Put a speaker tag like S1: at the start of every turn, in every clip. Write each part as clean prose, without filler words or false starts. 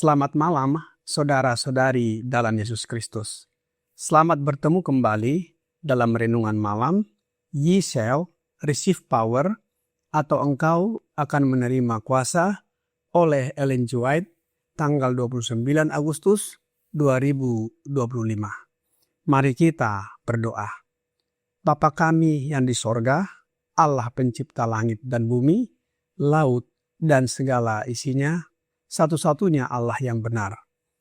S1: Selamat malam, saudara-saudari dalam Yesus Kristus. Selamat bertemu kembali dalam renungan malam, Ye shall receive power, atau engkau akan menerima kuasa, oleh Ellen G. White, tanggal 29 Agustus 2025. Mari kita berdoa. Bapa kami yang di sorga, Allah pencipta langit dan bumi, laut, dan segala isinya, satu-satunya Allah yang benar,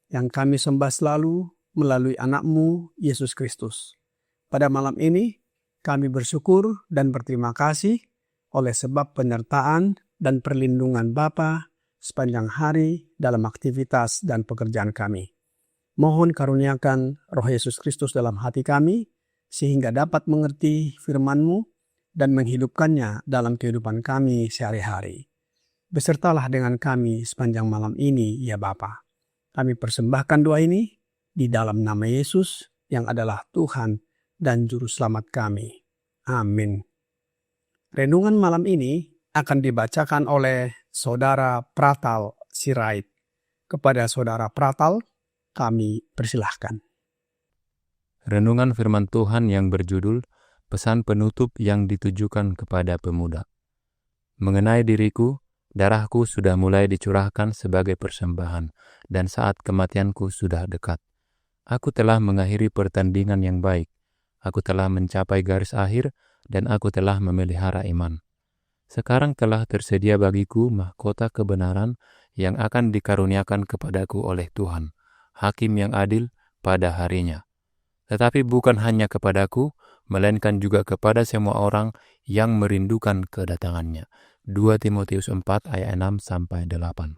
S1: yang kami sembah selalu melalui anak-Mu, Yesus Kristus. Pada malam ini, kami bersyukur dan berterima kasih oleh sebab penyertaan dan perlindungan Bapa sepanjang hari dalam aktivitas dan pekerjaan kami. Mohon karuniakan Roh Yesus Kristus dalam hati kami, sehingga dapat mengerti firman-Mu dan menghidupkannya dalam kehidupan kami sehari-hari. Besertalah dengan kami sepanjang malam ini, ya Bapa. Kami persembahkan doa ini di dalam nama Yesus yang adalah Tuhan dan Juru Selamat kami. Amin. Renungan malam ini akan dibacakan oleh Saudara Pratal Sirait. Kepada Saudara Pratal, kami persilahkan.
S2: Renungan firman Tuhan yang berjudul Pesan Penutup yang ditujukan kepada pemuda. Mengenai diriku, darahku sudah mulai dicurahkan sebagai persembahan, dan saat kematianku sudah dekat. Aku telah mengakhiri pertandingan yang baik. Aku telah mencapai garis akhir, dan aku telah memelihara iman. Sekarang telah tersedia bagiku mahkota kebenaran yang akan dikaruniakan kepadaku oleh Tuhan, Hakim yang adil pada harinya. Tetapi bukan hanya kepadaku, melainkan juga kepada semua orang yang merindukan kedatangannya. 2 Timotius 4 ayat 6-8.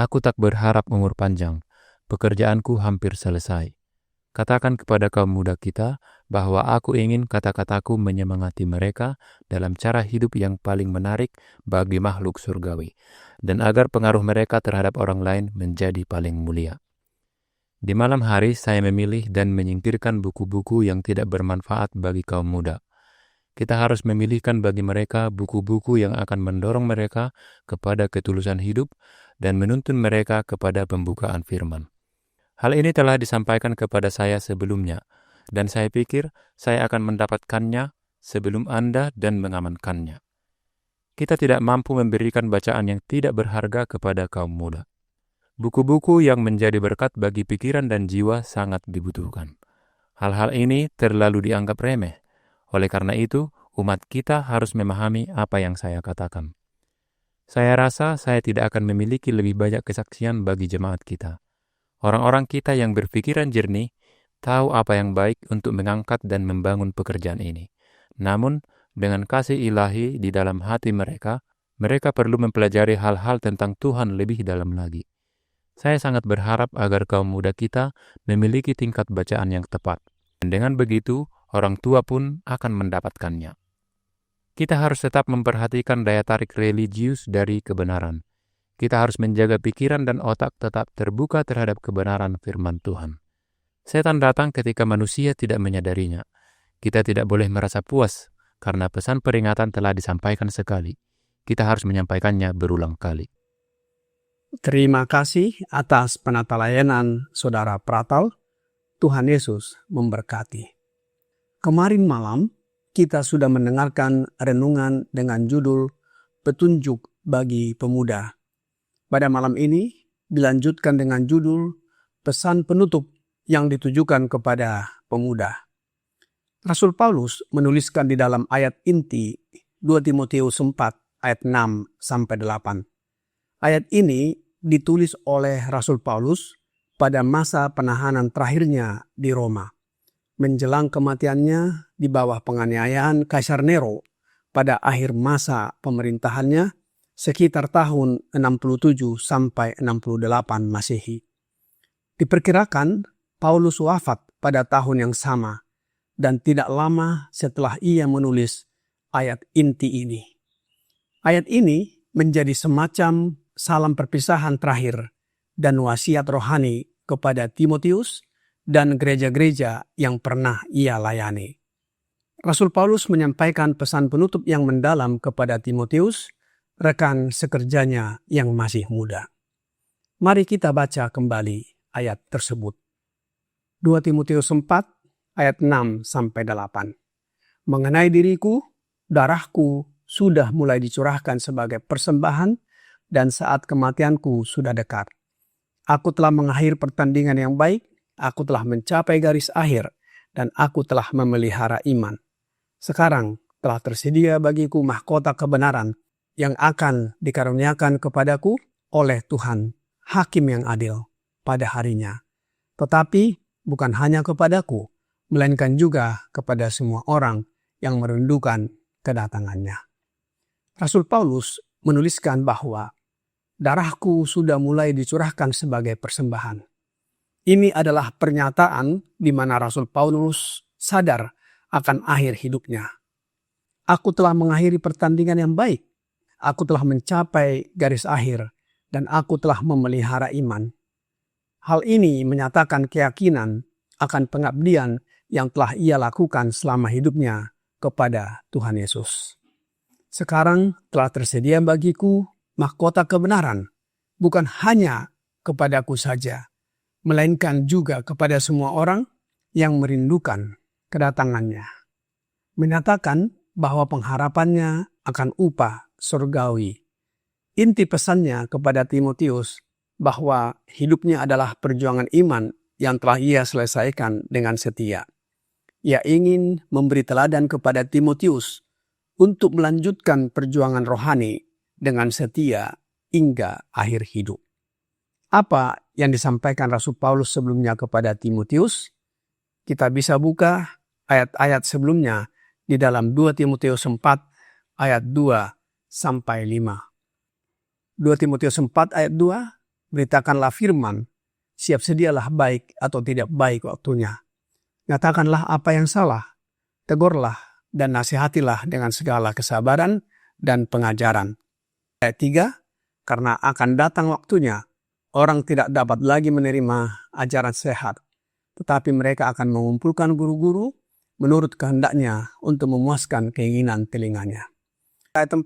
S2: Aku tak berharap umur panjang, pekerjaanku hampir selesai. Katakan kepada kaum muda kita bahwa aku ingin kata-kataku menyemangati mereka dalam cara hidup yang paling menarik bagi makhluk surgawi, dan agar pengaruh mereka terhadap orang lain menjadi paling mulia. Di malam hari saya memilih dan menyingkirkan buku-buku yang tidak bermanfaat bagi kaum muda. Kita harus memilihkan bagi mereka buku-buku yang akan mendorong mereka kepada ketulusan hidup dan menuntun mereka kepada pembukaan firman. Hal ini telah disampaikan kepada saya sebelumnya, dan saya pikir saya akan mendapatkannya sebelum Anda dan mengamankannya. Kita tidak mampu memberikan bacaan yang tidak berharga kepada kaum muda. Buku-buku yang menjadi berkat bagi pikiran dan jiwa sangat dibutuhkan. Hal-hal ini terlalu dianggap remeh. Oleh karena itu, umat kita harus memahami apa yang saya katakan. Saya rasa saya tidak akan memiliki lebih banyak kesaksian bagi jemaat kita. Orang-orang kita yang berpikiran jernih tahu apa yang baik untuk mengangkat dan membangun pekerjaan ini. Namun, dengan kasih ilahi di dalam hati mereka, mereka perlu mempelajari hal-hal tentang Tuhan lebih dalam lagi. Saya sangat berharap agar kaum muda kita memiliki tingkat bacaan yang tepat. Dan dengan begitu, orang tua pun akan mendapatkannya. Kita harus tetap memperhatikan daya tarik religius dari kebenaran. Kita harus menjaga pikiran dan otak tetap terbuka terhadap kebenaran firman Tuhan. Setan datang ketika manusia tidak menyadarinya. Kita tidak boleh merasa puas, karena pesan peringatan telah disampaikan sekali. Kita harus menyampaikannya berulang kali.
S1: Terima kasih atas penata layanan Saudara Pratal. Tuhan Yesus memberkati. Kemarin malam, kita sudah mendengarkan renungan dengan judul Petunjuk bagi Pemuda. Pada malam ini, dilanjutkan dengan judul Pesan Penutup yang ditujukan kepada pemuda. Rasul Paulus menuliskan di dalam ayat inti 2 Timotius 4 ayat 6-8. Ayat ini ditulis oleh Rasul Paulus pada masa penahanan terakhirnya di Roma, menjelang kematiannya di bawah penganiayaan Kaisar Nero pada akhir masa pemerintahannya sekitar tahun 67 sampai 68 Masehi. Diperkirakan Paulus wafat pada tahun yang sama dan tidak lama setelah ia menulis ayat inti ini. Ayat ini menjadi semacam salam perpisahan terakhir dan wasiat rohani kepada Timotius dan gereja-gereja yang pernah ia layani. Rasul Paulus menyampaikan pesan penutup yang mendalam kepada Timotius, rekan sekerjanya yang masih muda. Mari kita baca kembali ayat tersebut. 2 Timotius 4 ayat 6 sampai 8. Mengenai diriku, darahku sudah mulai dicurahkan sebagai persembahan dan saat kematianku sudah dekat. Aku telah mengakhiri pertandingan yang baik, aku telah mencapai garis akhir, dan aku telah memelihara iman. Sekarang telah tersedia bagiku mahkota kebenaran yang akan dikaruniakan kepadaku oleh Tuhan, Hakim yang adil, pada harinya. Tetapi bukan hanya kepadaku, melainkan juga kepada semua orang yang merindukan kedatangannya. Rasul Paulus menuliskan bahwa darahku sudah mulai dicurahkan sebagai persembahan. Ini adalah pernyataan di mana Rasul Paulus sadar akan akhir hidupnya. Aku telah mengakhiri pertandingan yang baik. Aku telah mencapai garis akhir dan aku telah memelihara iman. Hal ini menyatakan keyakinan akan pengabdian yang telah ia lakukan selama hidupnya kepada Tuhan Yesus. Sekarang telah tersedia bagiku mahkota kebenaran, bukan hanya kepadaku saja, melainkan juga kepada semua orang yang merindukan kedatangannya. Menyatakan bahwa pengharapannya akan upah surgawi. Inti pesannya kepada Timotius bahwa hidupnya adalah perjuangan iman yang telah ia selesaikan dengan setia. Ia ingin memberi teladan kepada Timotius untuk melanjutkan perjuangan rohani dengan setia hingga akhir hidup. Apa yang disampaikan Rasul Paulus sebelumnya kepada Timotius? Kita bisa buka ayat-ayat sebelumnya di dalam 2 Timotius 4 ayat 2 sampai 5. 2 Timotius 4 ayat 2, beritakanlah firman, siap sedialah baik atau tidak baik waktunya. Nyatakanlah apa yang salah, tegurlah dan nasihatilah dengan segala kesabaran dan pengajaran. Ayat 3, karena akan datang waktunya, orang tidak dapat lagi menerima ajaran sehat, tetapi mereka akan mengumpulkan guru-guru menurut kehendaknya untuk memuaskan keinginan telinganya. Ayat 4,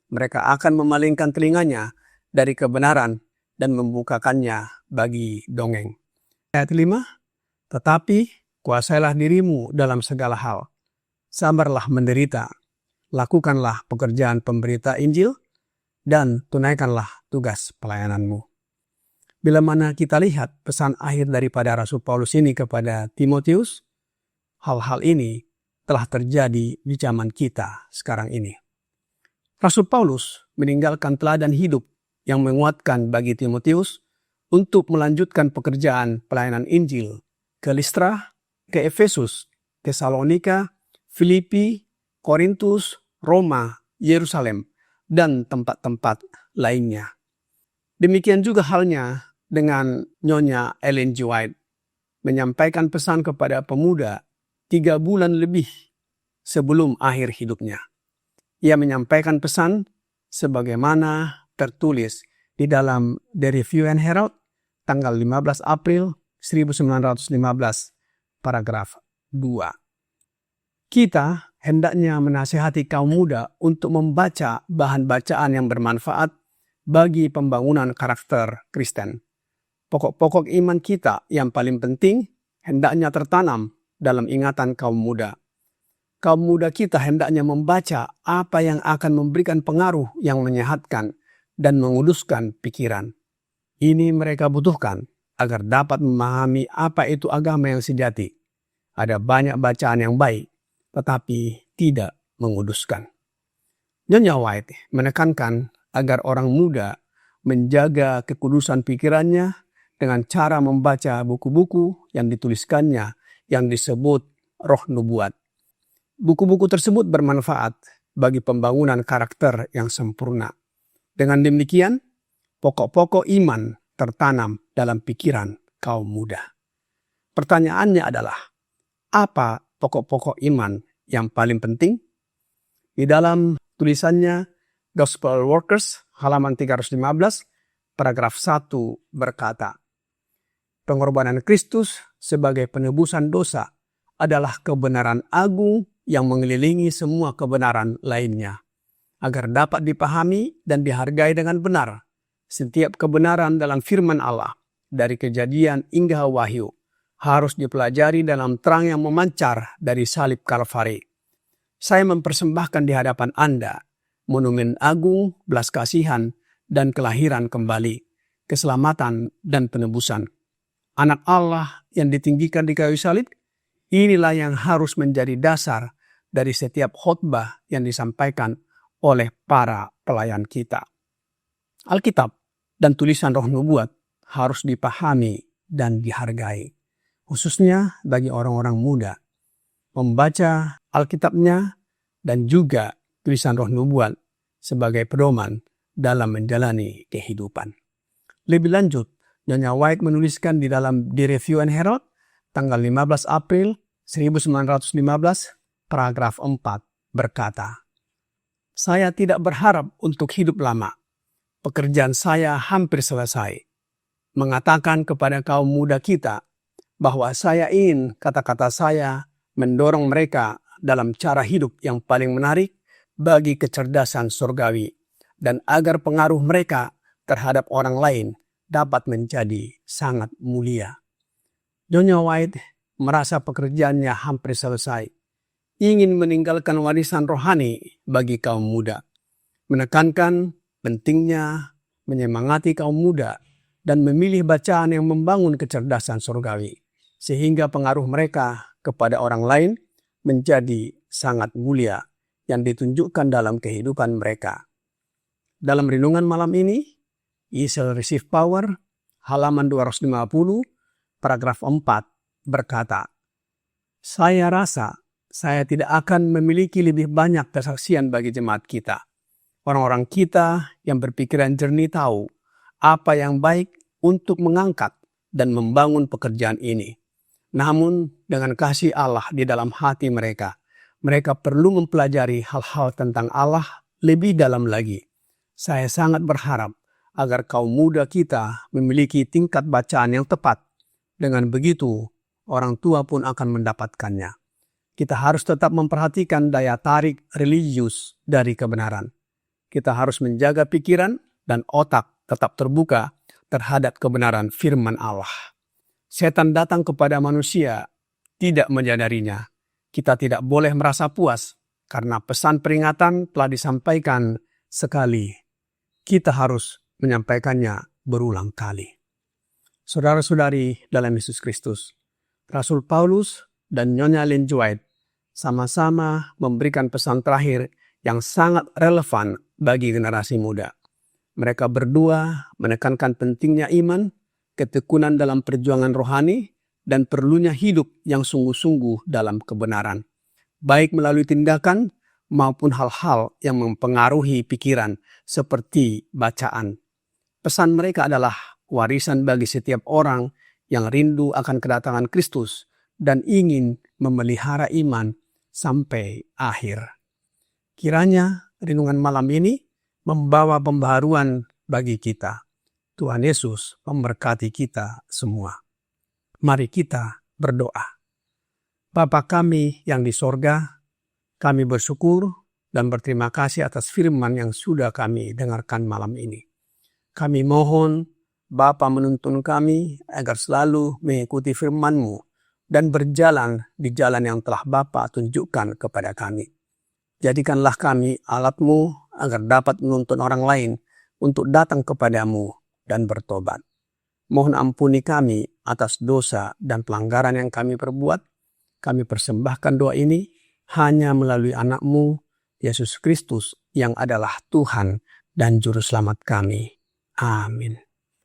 S1: mereka akan memalingkan telinganya dari kebenaran dan membukakannya bagi dongeng. Ayat 5, tetapi kuasailah dirimu dalam segala hal. Sabarlah menderita, lakukanlah pekerjaan pemberita Injil, dan tunaikanlah tugas pelayananmu. Bila mana kita lihat pesan akhir daripada Rasul Paulus ini kepada Timotius, hal-hal ini telah terjadi di zaman kita sekarang ini. Rasul Paulus meninggalkan teladan hidup yang menguatkan bagi Timotius untuk melanjutkan pekerjaan pelayanan Injil ke Listra, ke Efesus, Tesalonika, Filipi, Korintus, Roma, Yerusalem, dan tempat-tempat lainnya. Demikian juga halnya dengan Nyonya Ellen G. White, menyampaikan pesan kepada pemuda 3 bulan lebih sebelum akhir hidupnya. Ia menyampaikan pesan sebagaimana tertulis di dalam The Review and Herald tanggal 15 April 1915 paragraf 2. Kita hendaknya menasihati kaum muda untuk membaca bahan bacaan yang bermanfaat bagi pembangunan karakter Kristen. Pokok-pokok iman kita yang paling penting hendaknya tertanam dalam ingatan kaum muda. Kaum muda kita hendaknya membaca apa yang akan memberikan pengaruh yang menyehatkan dan menguduskan pikiran. Ini mereka butuhkan agar dapat memahami apa itu agama yang sejati. Ada banyak bacaan yang baik, tetapi tidak menguduskan. Nyonya White menekankan agar orang muda menjaga kekudusan pikirannya dengan cara membaca buku-buku yang dituliskannya yang disebut roh nubuat. Buku-buku tersebut bermanfaat bagi pembangunan karakter yang sempurna. Dengan demikian, pokok-pokok iman tertanam dalam pikiran kaum muda. Pertanyaannya adalah, apa pokok-pokok iman yang paling penting? Di dalam tulisannya Gospel Workers halaman 315, paragraf 1 berkata, pengorbanan Kristus sebagai penebusan dosa adalah kebenaran agung yang mengelilingi semua kebenaran lainnya. Agar dapat dipahami dan dihargai dengan benar, setiap kebenaran dalam firman Allah, dari Kejadian hingga Wahyu, harus dipelajari dalam terang yang memancar dari salib Kalvari. Saya mempersembahkan di hadapan Anda monumen agung, belas kasihan, dan kelahiran kembali, keselamatan dan penebusan. Anak Allah yang ditinggikan di kayu salib, inilah yang harus menjadi dasar dari setiap khotbah yang disampaikan oleh para pelayan kita. Alkitab dan tulisan roh nubuat harus dipahami dan dihargai, khususnya bagi orang-orang muda. Membaca Alkitabnya dan juga tulisan roh nubuat sebagai pedoman dalam menjalani kehidupan. Lebih lanjut, Nyonya White menuliskan di dalam The Review and Herald tanggal 15 April 1915, paragraf 4 berkata, saya tidak berharap untuk hidup lama. Pekerjaan saya hampir selesai. Mengatakan kepada kaum muda kita bahwa saya ingin kata-kata saya mendorong mereka dalam cara hidup yang paling menarik bagi kecerdasan surgawi dan agar pengaruh mereka terhadap orang lain dapat menjadi sangat mulia. Nyonya White merasa pekerjaannya hampir selesai. Ingin meninggalkan warisan rohani bagi kaum muda. Menekankan pentingnya menyemangati kaum muda dan memilih bacaan yang membangun kecerdasan surgawi. Sehingga pengaruh mereka kepada orang lain menjadi sangat mulia yang ditunjukkan dalam kehidupan mereka. Dalam renungan malam ini, Ye Shall Receive Power, halaman 250, paragraf 4, berkata, saya rasa saya tidak akan memiliki lebih banyak kesaksian bagi jemaat kita. Orang-orang kita yang berpikiran jernih tahu apa yang baik untuk mengangkat dan membangun pekerjaan ini. Namun dengan kasih Allah di dalam hati mereka, mereka perlu mempelajari hal-hal tentang Allah lebih dalam lagi. Saya sangat berharap agar kaum muda kita memiliki tingkat bacaan yang tepat. Dengan begitu, orang tua pun akan mendapatkannya. Kita harus tetap memperhatikan daya tarik religius dari kebenaran. Kita harus menjaga pikiran dan otak tetap terbuka terhadap kebenaran firman Allah. Setan datang kepada manusia tidak menyadarinya. Kita tidak boleh merasa puas karena pesan peringatan telah disampaikan sekali. Kita harus menyampaikannya berulang kali. Saudara-saudari dalam Yesus Kristus, Rasul Paulus dan Nyonya Ellen G. White sama-sama memberikan pesan terakhir yang sangat relevan bagi generasi muda. Mereka berdua menekankan pentingnya iman, ketekunan dalam perjuangan rohani, dan perlunya hidup yang sungguh-sungguh dalam kebenaran, baik melalui tindakan maupun hal-hal yang mempengaruhi pikiran seperti bacaan. Pesan mereka adalah warisan bagi setiap orang yang rindu akan kedatangan Kristus dan ingin memelihara iman sampai akhir. Kiranya renungan malam ini membawa pembaharuan bagi kita. Tuhan Yesus memberkati kita semua. Mari kita berdoa. Bapa kami yang di sorga, kami bersyukur dan berterima kasih atas firman yang sudah kami dengarkan malam ini. Kami mohon Bapa menuntun kami agar selalu mengikuti firman-Mu dan berjalan di jalan yang telah Bapa tunjukkan kepada kami. Jadikanlah kami alat-Mu agar dapat menuntun orang lain untuk datang kepadamu dan bertobat. Mohon ampuni kami atas dosa dan pelanggaran yang kami perbuat. Kami persembahkan doa ini hanya melalui anak-Mu, Yesus Kristus, yang adalah Tuhan dan Juru Selamat kami. Amin.